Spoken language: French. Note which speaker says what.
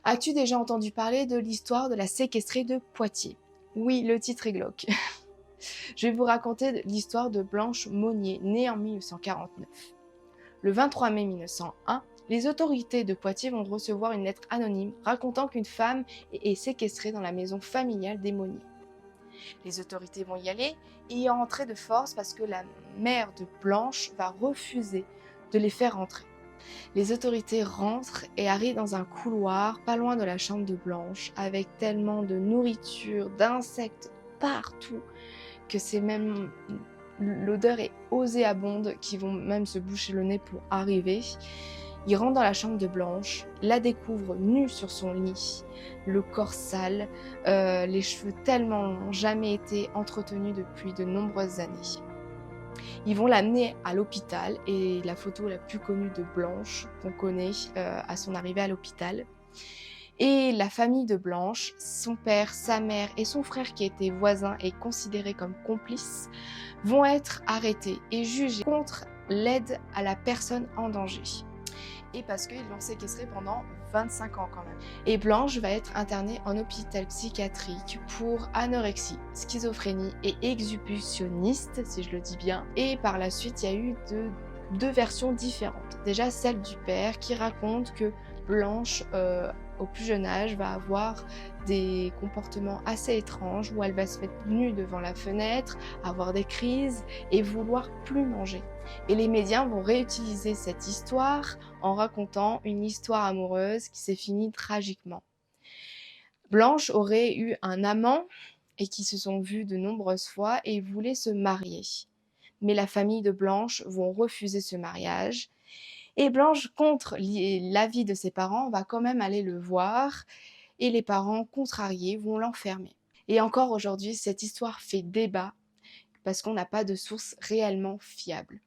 Speaker 1: As-tu déjà entendu parler de l'histoire de la séquestrée de Poitiers? Oui, le titre est glauque. Je vais vous raconter l'histoire de Blanche Monnier, née en 1949. Le 23 mai 1901, les autorités de Poitiers vont recevoir une lettre anonyme racontant qu'une femme est séquestrée dans la maison familiale des Monnier. Les autorités vont y aller et y entrer de force parce que la mère de Blanche va refuser de les faire entrer. Les autorités rentrent et arrivent dans un couloir pas loin de la chambre de Blanche avec tellement de nourriture, d'insectes partout que c'est même l'odeur est nauséabonde qui vont même se boucher le nez pour arriver. Ils rentrent dans la chambre de Blanche, la découvrent nue sur son lit, le corps sale, les cheveux tellement longs, jamais été entretenus depuis de nombreuses années. Ils vont l'amener à l'hôpital et la photo la plus connue de Blanche qu'on connaît à son arrivée à l'hôpital. Et la famille de Blanche, son père, sa mère et son frère qui étaient voisins et considérés comme complices, vont être arrêtés et jugés contre l'aide à la personne en danger. Et parce qu'ils l'ont séquestré pendant 25 ans quand même. Et Blanche va être internée en hôpital psychiatrique pour anorexie, schizophrénie et exhibitionniste, si je le dis bien. Et par la suite, il y a eu deux versions différentes. Déjà celle du père qui raconte que Blanche, au plus jeune âge, va avoir des comportements assez étranges où elle va se mettre nue devant la fenêtre, avoir des crises et vouloir plus manger. Et les médias vont réutiliser cette histoire en racontant une histoire amoureuse qui s'est finie tragiquement. Blanche aurait eu un amant et qui se sont vus de nombreuses fois et voulaient se marier. Mais la famille de Blanche vont refuser ce mariage. Et Blanche, contre l'avis de ses parents, va quand même aller le voir et les parents, contrariés, vont l'enfermer. Et encore aujourd'hui, cette histoire fait débat parce qu'on n'a pas de source réellement fiable.